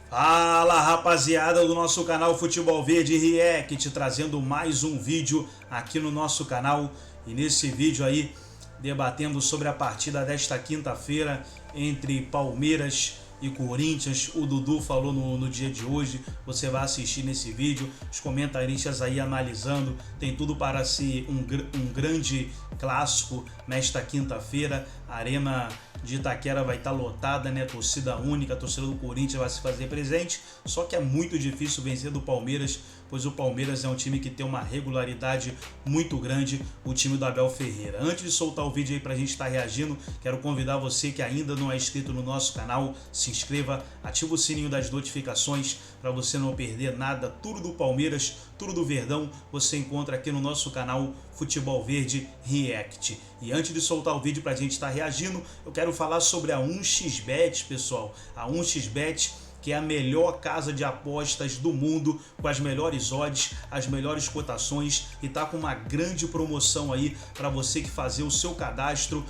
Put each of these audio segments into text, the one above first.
Fala, rapaziada do nosso canal Futebol Verde React, trazendo mais um vídeo aqui no nosso canal. E nesse vídeo aí, debatendo sobre a partida desta quinta-feira entre Palmeiras e Corinthians. O Dudu falou no dia de hoje, você vai assistir nesse vídeo, os comentaristas aí analisando, tem tudo para ser um grande clássico nesta quinta-feira. A Arena de Itaquera vai estar lotada, né? Torcida única, a torcida do Corinthians vai se fazer presente, só que é muito difícil vencer do Palmeiras, pois o Palmeiras é um time que tem uma regularidade muito grande, o time do Abel Ferreira. Antes de soltar o vídeo aí pra gente estar reagindo, quero convidar você que ainda não é inscrito no nosso canal, se inscreva, ativa o sininho das notificações para você não perder nada, tudo do Palmeiras, tudo do Verdão, você encontra aqui no nosso canal Futebol Verde React. E antes de soltar o vídeo pra gente estar reagindo, eu quero falar sobre a 1xBet, pessoal. A 1xBet, que é a melhor casa de apostas do mundo, com as melhores odds, as melhores cotações, e tá com uma grande promoção aí para você que fazer o seu cadastro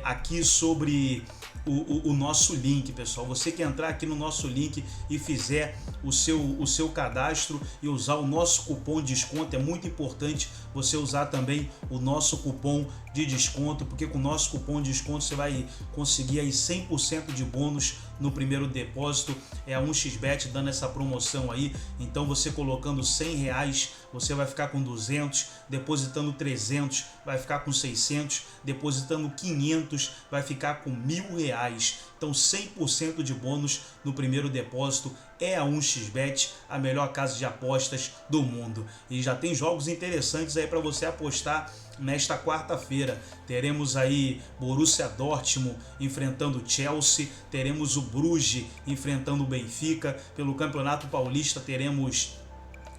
aqui sobre o nosso link, pessoal. Você que entrar aqui no nosso link e fizer o seu cadastro e usar o nosso cupom de desconto, é muito importante você usar também o nosso cupom de desconto, porque com o nosso cupom de desconto você vai conseguir aí 100% de bônus no primeiro depósito. É a 1xBet dando essa promoção aí, então você colocando R$100, você vai ficar com 200, depositando 300, vai ficar com 600, depositando 500, vai ficar com R$1.000. Então 100% de bônus no primeiro depósito. É a 1xBet, a melhor casa de apostas do mundo. E já tem jogos interessantes aí para você apostar nesta quarta-feira. Teremos aí Borussia Dortmund enfrentando o Chelsea, teremos o Bruges enfrentando o Benfica. Pelo Campeonato Paulista teremos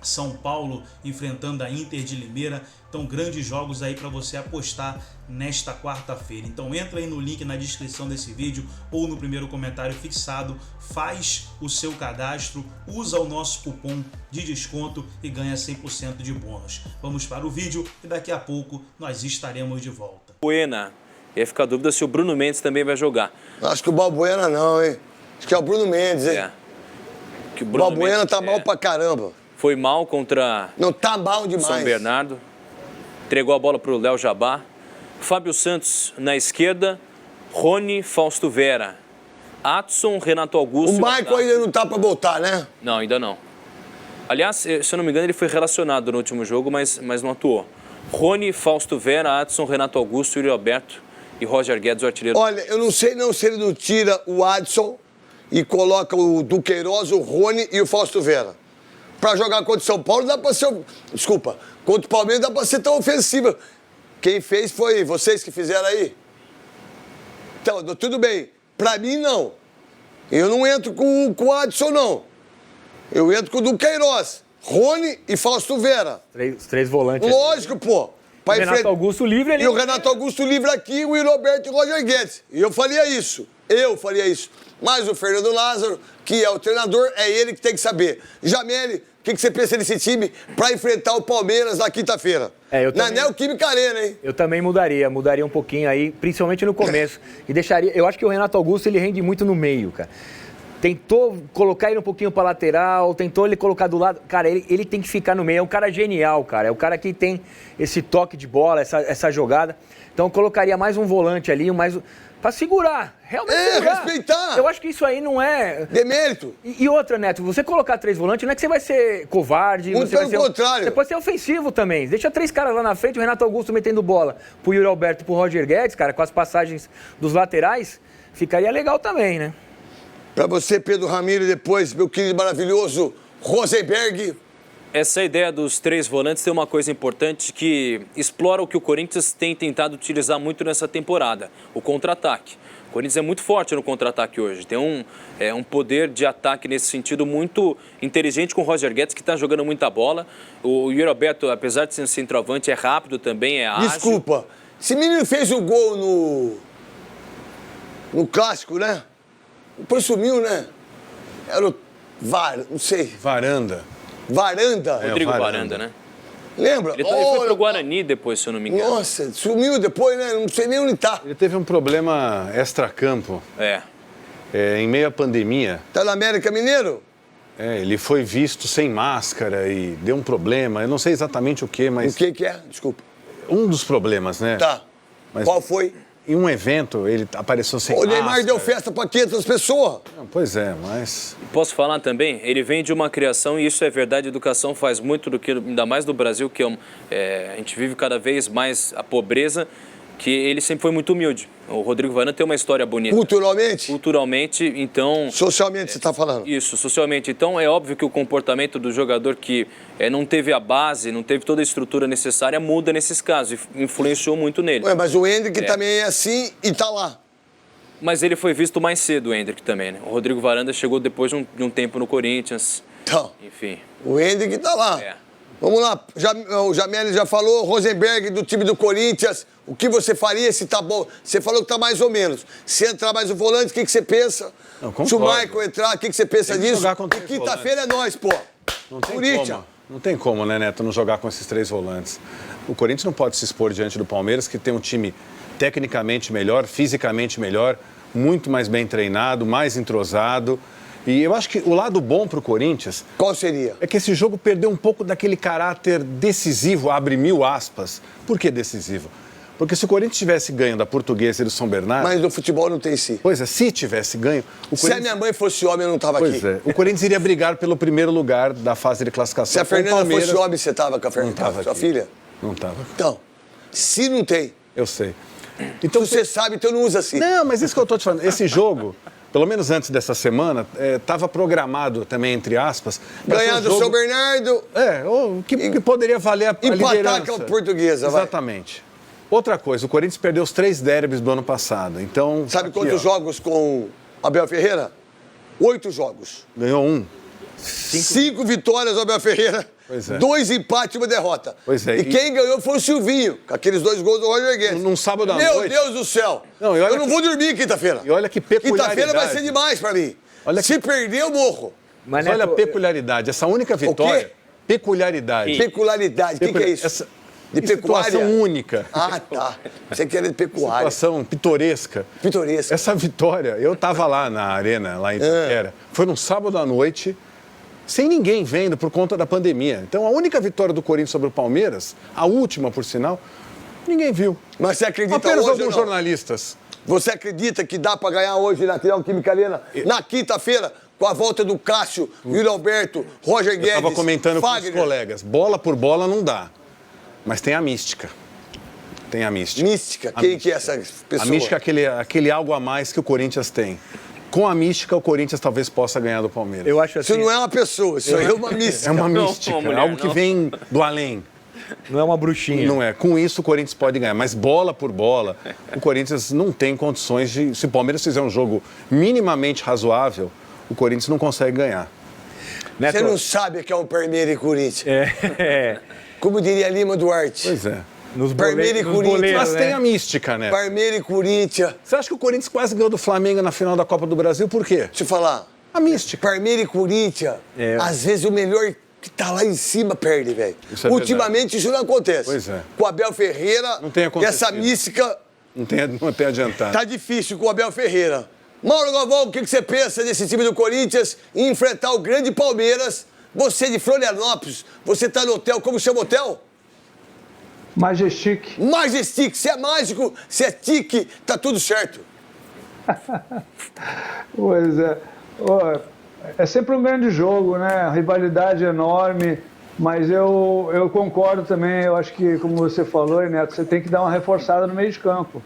São Paulo enfrentando a Inter de Limeira. Então, grandes jogos aí para você apostar nesta quarta-feira. Então, entra aí no link na descrição desse vídeo ou no primeiro comentário fixado, faz o seu cadastro, usa o nosso cupom de desconto e ganha 100% de bônus. Vamos para o vídeo e daqui a pouco nós estaremos de volta. Balbuena. E aí fica a dúvida se o Bruno Mendes também vai jogar. Acho que o Balbuena não, hein? Acho que é o Bruno Mendes, hein? Que o Balbuena Mendes, tá mal pra caramba. Foi mal contra... Não, tá mal demais. São Bernardo. Entregou a bola para o Léo Jabá. Fábio Santos na esquerda. Rony, Fausto Vera. Adson, Renato Augusto. O Michael ainda não tá para voltar, né? Não, ainda não. Aliás, se eu não me engano, ele foi relacionado no último jogo, mas não atuou. Rony, Fausto Vera, Adson, Renato Augusto, Yuri Alberto e Roger Guedes, o artilheiro. Olha, eu não sei não se ele não tira o Adson e coloca o Duqueiroz, o Rony e o Fausto Vera. Para jogar contra o São Paulo, dá para ser... Desculpa, contra o Palmeiras dá para ser tão ofensiva. Quem fez foi vocês que fizeram aí. Então, tudo bem. Para mim, não. Eu não entro com o Adson, não. Eu entro com o Duqueiroz, Rony e Fausto Vera. Os três volantes. Lógico, pô. O Renato Augusto livre ali. E o Renato Augusto livre aqui, o Yuri Alberto e o Roger Guedes. E eu faria isso. Mas o Fernando Lázaro, que é o treinador, é ele que tem que saber. Jameli, o que você pensa desse time para enfrentar o Palmeiras na quinta-feira? Na Neoquímica Arena, hein? Eu também mudaria um pouquinho aí, principalmente no começo. E deixaria, eu acho que o Renato Augusto, ele rende muito no meio, cara. Tentou colocar ele um pouquinho pra lateral, tentou ele colocar do lado. Cara, ele tem que ficar no meio. É um cara genial, cara. É o cara que tem esse toque de bola, essa jogada. Então eu colocaria mais um volante ali, pra segurar. Realmente segurar. Respeitar. Eu acho que isso aí não é... demérito. E outra, Neto, você colocar três volantes, não é que você vai ser covarde. Muito pelo contrário. Você pode ser ofensivo também. Deixa três caras lá na frente, o Renato Augusto metendo bola pro Yuri Alberto e pro Roger Guedes, cara, com as passagens dos laterais, ficaria legal também, né? Para você, Pedro Ramiro, e depois, meu querido maravilhoso Rosenberg. Essa ideia dos três volantes tem uma coisa importante que explora o que o Corinthians tem tentado utilizar muito nessa temporada, o contra-ataque. O Corinthians é muito forte no contra-ataque hoje, tem um poder de ataque nesse sentido muito inteligente com o Roger Guedes, que está jogando muita bola. O Yuri Alberto, apesar de ser um centroavante, é rápido também, é ágil. Desculpa, esse menino fez o gol no Clássico, né? Depois sumiu, né? Era o não sei. Varanda. Rodrigo Varanda, né? Lembra? Ele foi pro Guarani depois, se eu não me engano. Nossa, sumiu depois, né? Não sei nem onde tá. Ele teve um problema extracampo. É. Em meio à pandemia. Tá no América Mineiro? Ele foi visto sem máscara e deu um problema. Eu não sei exatamente o que, mas... O que é? Desculpa. Um dos problemas, né? Tá. Mas qual foi? Em um evento, ele apareceu sem máscara. O máscara. Neymar deu festa para 500 pessoas. Pois é, mas... Posso falar também? Ele vem de uma criação, e isso é verdade, a educação faz muito do que, ainda mais no Brasil, que a gente vive cada vez mais a pobreza, que ele sempre foi muito humilde. O Rodrigo Varanda tem uma história bonita. Culturalmente? Culturalmente, então... Socialmente, você está falando? Isso, socialmente. Então, é óbvio que o comportamento do jogador que não teve a base, não teve toda a estrutura necessária, muda nesses casos e influenciou muito nele. Ué, mas o Endrick também é assim e tá lá. Mas ele foi visto mais cedo, o Endrick também, né? O Rodrigo Varanda chegou depois de um tempo no Corinthians. Então, enfim. O Endrick tá lá. Vamos lá, o Jamel já falou, Rosenberg do time do Corinthians, o que você faria se tá bom? Você falou que tá mais ou menos. Se entrar mais o volante, o que você pensa? Não, se o Michael entrar, o que você pensa disso? E quinta-feira é nós, pô. Não tem como, né, Neto, não jogar com esses 3 volantes. O Corinthians não pode se expor diante do Palmeiras, que tem um time tecnicamente melhor, fisicamente melhor, muito mais bem treinado, mais entrosado. E eu acho que o lado bom para o Corinthians... Qual seria? É que esse jogo perdeu um pouco daquele caráter decisivo, abre 1000 aspas. Por que decisivo? Porque se o Corinthians tivesse ganho da Portuguesa e do São Bernardo... Mas no futebol não tem si. Pois é, se tivesse ganho... Se a minha mãe fosse homem, eu não estava aqui. Pois é, o Corinthians iria brigar pelo primeiro lugar da fase de classificação. Se a Fernanda fosse homem, você estava com a Fernanda? Não estava sua filha? Não estava. Então, se não tem... Eu sei. Então, se você sabe, então não usa assim. Não, mas isso que eu estou te falando. Esse jogo... Pelo menos antes dessa semana, estava programado também, entre aspas... Ganhar do São Bernardo... que poderia valer a liderança. Empatar com a Portuguesa, Exatamente. Outra coisa, o Corinthians perdeu os 3 derbys do ano passado, então... Sabe quantos jogos com Abel Ferreira? 8 jogos. Ganhou 1. 5 vitórias, Abel Ferreira. Pois é. 2 empates e 1 derrota. Pois é. E quem ganhou foi o Silvinho, com aqueles 2 gols do Roger Guedes. Num sábado à noite. Meu Deus do céu. Não, eu não vou dormir quinta-feira. E olha que peculiaridade. Quinta-feira vai ser demais pra mim. Se perder, eu morro. Mas olha a peculiaridade. Essa única vitória... O quê? Peculiaridade. Peculiaridade. O que é isso? De pecuária? Situação única. Ah, tá. Você quer de pecuária. Situação pitoresca. Pitoresca. Essa vitória, eu estava lá na arena, lá em Itaquera. Foi num sábado à noite, sem ninguém vendo por conta da pandemia. Então, a única vitória do Corinthians sobre o Palmeiras, a última, por sinal, ninguém viu. Mas você acredita apenas hoje alguns jornalistas. Você acredita que dá para ganhar hoje na Neoquímica Arena, na quinta-feira, com a volta do Cássio, Yuri Alberto, Roger Guedes, Eu estava comentando Fagner. com os colegas. Bola por bola não dá. Mas tem a mística. Tem a mística. Mística? Quem que é essa pessoa? A mística é aquele algo a mais que o Corinthians tem. Com a mística, o Corinthians talvez possa ganhar do Palmeiras. Eu acho assim... Isso não é uma pessoa, isso é uma mística. É uma mística, é algo que vem do além. Não é uma bruxinha. Não é. Com isso, o Corinthians pode ganhar. Mas bola por bola, o Corinthians não tem condições de... Se o Palmeiras fizer um jogo minimamente razoável, o Corinthians não consegue ganhar. Neto... Você não sabe que é um Palmeiras e Corinthians. Como diria Lima Duarte. Pois é. Palmeiras e Corinthians. Mas tem a mística, né? Palmeiras e Corinthians. Você acha que o Corinthians quase ganhou do Flamengo na final da Copa do Brasil? Por quê? Deixa eu falar. A mística. Palmeiras e Corinthians. Às vezes o melhor que tá lá em cima perde, velho. Ultimamente isso não acontece. Pois é. Com o Abel Ferreira, não tem acontecido. Essa mística... Não tem adiantado. Tá difícil com o Abel Ferreira. Mauro Galvão, o que você pensa desse time do Corinthians em enfrentar o grande Palmeiras? Você de Florianópolis, você tá no hotel, como chama o hotel? Majestic. Majestic, se é mágico, se é tique, tá tudo certo. Pois é. É sempre um grande jogo, né? A rivalidade é enorme, mas eu concordo também. Eu acho que, como você falou, Neto, você tem que dar uma reforçada no meio de campo.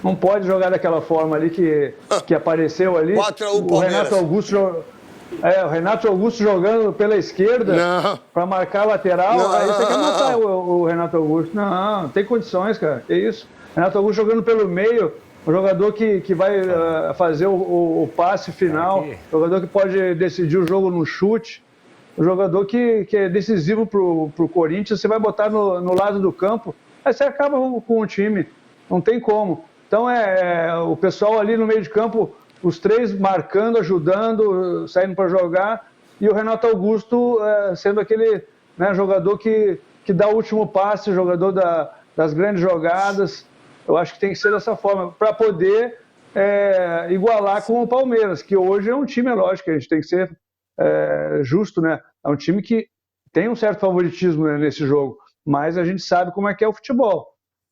Não pode jogar daquela forma ali que apareceu ali. 4-1 o Renato Augusto. O Renato Augusto jogando pela esquerda para marcar a lateral. Não. Aí você quer matar o Renato Augusto. Não tem condições, cara. Que isso? Renato Augusto jogando pelo meio, um jogador que vai fazer o passe final, jogador que pode decidir o jogo no chute, um jogador que é decisivo pro Corinthians. Você vai botar no lado do campo, aí você acaba com o time. Não tem como. Então o pessoal ali no meio de campo, os 3 marcando, ajudando, saindo para jogar, e o Renato Augusto sendo aquele jogador que dá o último passe, jogador das grandes jogadas. Eu acho que tem que ser dessa forma, para poder igualar com o Palmeiras, que hoje é um time, lógico, a gente tem que ser justo, né? É um time que tem um certo favoritismo, né, nesse jogo, mas a gente sabe como é que é o futebol.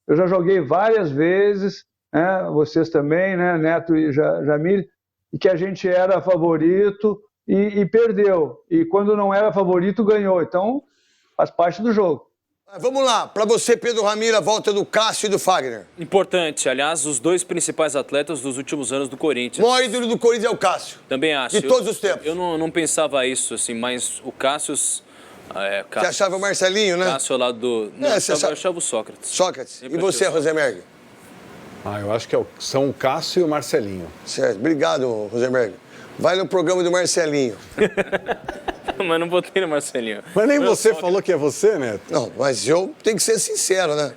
Eu já joguei várias vezes, né, vocês também, né, Neto e Jamil, e que a gente era favorito e perdeu. E quando não era favorito, ganhou. Então, faz parte do jogo. Vamos lá, para você, Pedro Ramiro, a volta do Cássio e do Fagner. Importante, aliás, os dois principais atletas dos últimos anos do Corinthians. O maior ídolo do Corinthians é o Cássio. Também acho. De todos os tempos. Eu não pensava isso, assim, mas o Cássio... Você achava o Marcelinho, né? Cássio ao lado do... Não, eu achava o Sócrates. Sócrates. E você, Rosenberg? Eu acho que são o Cássio e o Marcelinho. Certo. Obrigado, Rosenberg. Vai no programa do Marcelinho. Mas não botei no Marcelinho. Mas nem você falou que é você, Neto? Não, mas eu tenho que ser sincero, né?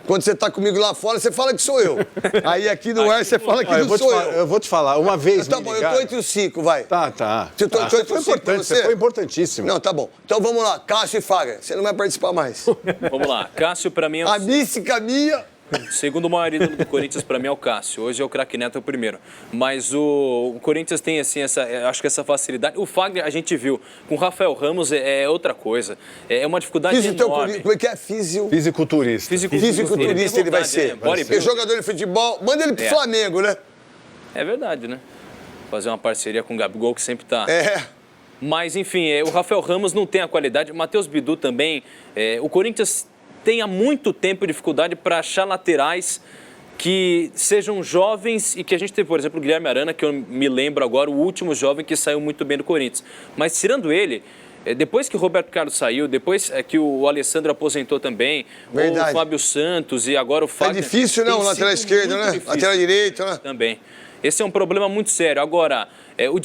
Quando você tá comigo lá fora, você fala que sou eu. Aí aqui no ar, você fala que não sou eu. Eu vou te falar, uma vez Tá bom, eu tô entre os 5, vai. Tá. Você foi importante, você foi importantíssimo. Não, tá bom. Então vamos lá, Cássio e Fagner. Você não vai participar mais. Vamos lá, Cássio pra mim é A mística minha... O segundo maior ídolo do Corinthians, para mim, é o Cássio. Hoje é o craque Neto, é o primeiro. Mas o Corinthians tem, assim, acho que essa facilidade. O Fagner, a gente viu. Com o Rafael Ramos é outra coisa. É uma dificuldade enorme. Como é que é? Fisiculturista. Fisiculturista ele vai ser. Porque jogador de futebol, manda ele pro Flamengo, né? É verdade, né? Fazer uma parceria com o Gabigol, que sempre tá... Mas, enfim, o Rafael Ramos não tem a qualidade. O Matheus Bidu também. O Corinthians... tem há muito tempo dificuldade para achar laterais que sejam jovens e que a gente teve, por exemplo, o Guilherme Arana, que eu me lembro agora, o último jovem que saiu muito bem do Corinthians. Mas tirando ele, depois que o Roberto Carlos saiu, depois que o Alessandro aposentou também, o Fábio Santos e agora o Fagner... É difícil, não, lateral esquerdo, né? Difícil. Lateral direito, né? Também. Esse é um problema muito sério. Agora, o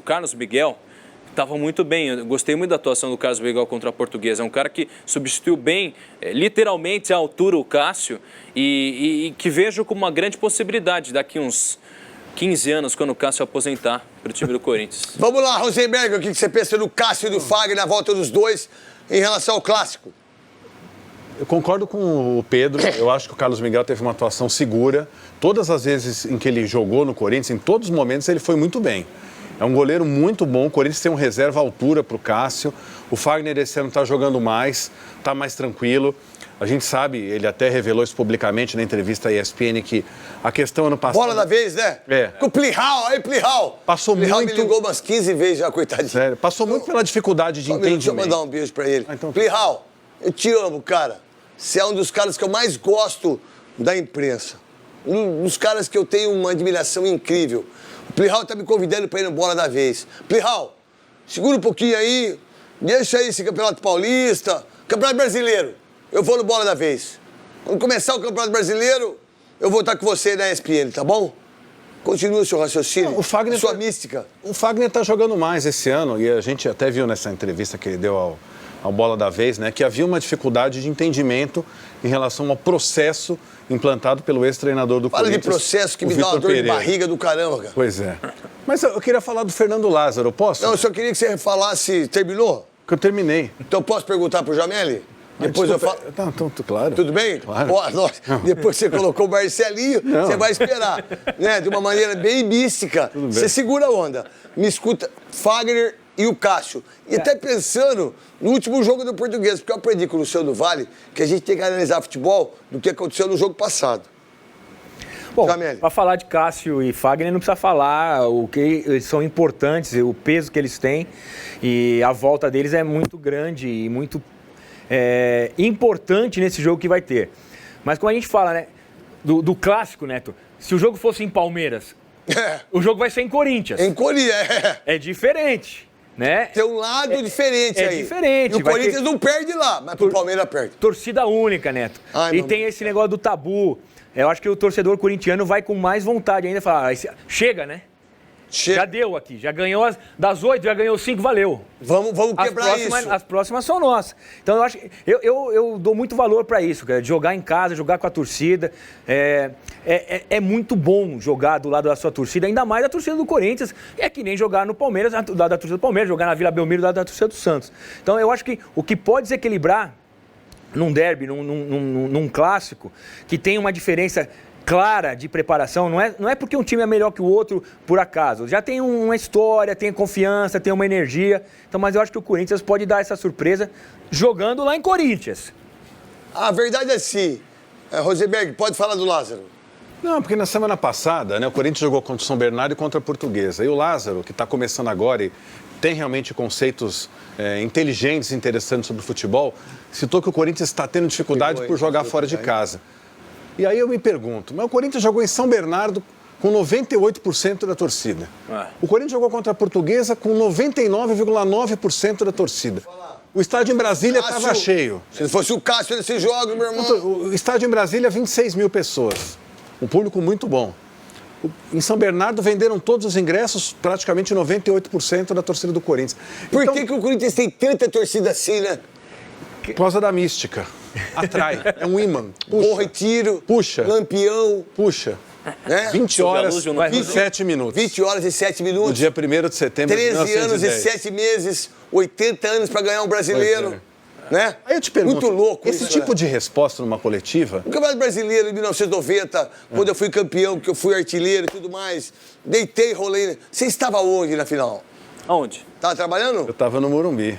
Carlos Miguel... estava muito bem, eu gostei muito da atuação do Carlos Miguel contra a Portuguesa. É um cara que substituiu bem, literalmente, à altura o Cássio e que vejo como uma grande possibilidade daqui uns 15 anos, quando o Cássio aposentar para o time do Corinthians. Vamos lá, Rosenberg, o que você pensa do Cássio e do Fagner na volta dos dois em relação ao Clássico? Eu concordo com o Pedro, eu acho que o Carlos Miguel teve uma atuação segura. Todas as vezes em que ele jogou no Corinthians, em todos os momentos, ele foi muito bem. É um goleiro muito bom, o Corinthians tem um reserva à altura para o Cássio. O Fagner esse ano está jogando mais, está mais tranquilo. A gente sabe, ele até revelou isso publicamente na entrevista à ESPN, que a questão ano passado... Bola da vez, né? Com o Plihal, aí Plihal. Passou Plihal muito... me ligou umas 15 vezes já, coitadinho. Sério, passou muito pela dificuldade de entendimento. Deixa eu mandar um beijo para ele. Então... Plihal, eu te amo, cara. Você é um dos caras que eu mais gosto da imprensa. Um dos caras que eu tenho uma admiração incrível. O Plihal tá me convidando para ir no Bola da Vez. Plihal, segura um pouquinho aí, deixa aí esse Campeonato Paulista, Campeonato Brasileiro. Eu vou no Bola da Vez. Quando começar o Campeonato Brasileiro, eu vou estar com você na ESPN, tá bom? Continua o seu raciocínio, não, o Fagner sua mística. O Fagner tá jogando mais esse ano, e a gente até viu nessa entrevista que ele deu ao Bola da Vez, né, que havia uma dificuldade de entendimento em relação ao processo implantado pelo ex-treinador do Corinthians. Fala de processo que me dá uma dor de barriga do caramba, cara. Pois é. Mas eu queria falar do Fernando Lázaro, posso? Não, eu só queria que você falasse, terminou? Que eu terminei. Então posso perguntar pro Jameli? Depois eu falo. Tá, então, claro. Tudo bem? Claro. Depois que você colocou o Marcelinho, você vai esperar. Né? De uma maneira bem mística. Você segura a onda. Me escuta, Fagner e o Cássio. E até pensando no último jogo do Português, porque eu aprendi com o Luciano Vale que a gente tem que analisar futebol do que aconteceu no jogo passado. Bom, para falar de Cássio e Fagner, não precisa falar o que eles são importantes, o peso que eles têm. E a volta deles é muito grande e muito importante nesse jogo que vai ter. Mas como a gente fala, né, do clássico, Neto, se o jogo fosse em Palmeiras, o jogo vai ser em Corinthians. Em Corinthians, É diferente, né? Tem um lado diferente aí. É diferente. E o Corinthians não perde lá, mas o Palmeiras perde. Torcida única, Neto. E tem esse negócio do tabu. Eu acho que o torcedor corintiano vai com mais vontade ainda falar, chega, né? Já deu aqui, já ganhou das 8, já ganhou 5, valeu. Vamos quebrar isso. As próximas são nossas. Então eu acho que eu dou muito valor para isso, cara, de jogar em casa, jogar com a torcida. É muito bom jogar do lado da sua torcida, ainda mais da torcida do Corinthians. É que nem jogar no Palmeiras, do lado da torcida do Palmeiras, jogar na Vila Belmiro, do lado da torcida do Santos. Então eu acho que o que pode desequilibrar num derby, num clássico, que tem uma diferença clara de preparação, não é porque um time é melhor que o outro por acaso. Já tem uma história, tem confiança, tem uma energia. Então, mas eu acho que o Corinthians pode dar essa surpresa jogando lá em Corinthians. A verdade é sim. Rosenberg, pode falar do Lázaro. Não, porque na semana passada, né, o Corinthians jogou contra o São Bernardo e contra a Portuguesa. E o Lázaro, que está começando agora e tem realmente conceitos inteligentes e interessantes sobre o futebol, citou que o Corinthians está tendo dificuldade por jogar fora de casa. E aí eu me pergunto, mas o Corinthians jogou em São Bernardo com 98% da torcida. O Corinthians jogou contra a Portuguesa com 99,9% da torcida. O estádio em Brasília estava cheio. Se fosse o Cássio nesses jogos, meu irmão. O estádio em Brasília, 26 mil pessoas. Um público muito bom. Em São Bernardo venderam todos os ingressos, praticamente 98% da torcida do Corinthians. Por que o Corinthians tem tanta torcida assim, né? Por causa da mística. Atrai. É um imã. Bom Retiro. Puxa. Lampião. Puxa. Né? 20 horas e 7 minutos. 20 horas e 7 minutos. No dia 1º de setembro de 13 anos 1910. e 7 meses, 80 anos para ganhar um brasileiro. Né? Aí eu te pergunto, muito louco esse isso, tipo né? de resposta numa coletiva... O Campeonato Brasileiro, em 1990, quando eu fui campeão, que eu fui artilheiro e tudo mais, deitei, rolei. Você estava onde na final? Aonde? Tava trabalhando? Eu estava no Morumbi.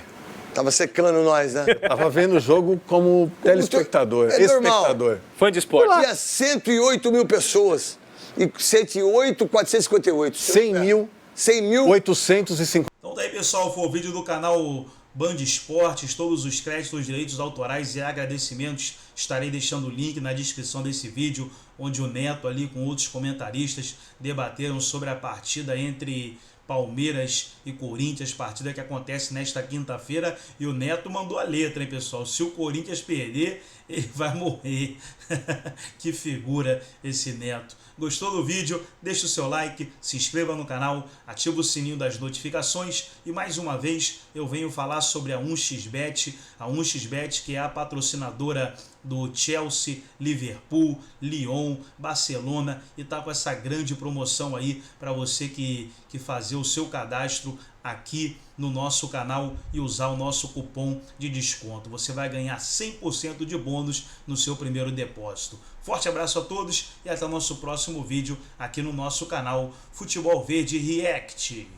Tava secando nós, né? Tava vendo o jogo como telespectador, É normal. espectador. Fã de esporte. Tinha 108 mil pessoas. E 108, 458. 100 mil, 100 mil. 850. Então daí, pessoal, foi o vídeo do canal Band Esportes. Todos os créditos, direitos autorais e agradecimentos estarei deixando o link na descrição desse vídeo, onde o Neto ali com outros comentaristas debateram sobre a partida entre Palmeiras e Corinthians, partida que acontece nesta quinta-feira, e o Neto mandou a letra, hein, pessoal? Se o Corinthians perder, ele vai morrer. Que figura esse Neto. Gostou do vídeo? Deixa o seu like, se inscreva no canal, ativa o sininho das notificações e mais uma vez eu venho falar sobre a 1xBet, a 1xBet que é a patrocinadora do Chelsea, Liverpool, Lyon, Barcelona e tá com essa grande promoção aí para você que fazer o seu cadastro aqui no nosso canal e usar o nosso cupom de desconto. Você vai ganhar 100% de bônus no seu primeiro depósito. Forte abraço a todos e até o nosso próximo vídeo aqui no nosso canal Futebol Verde React.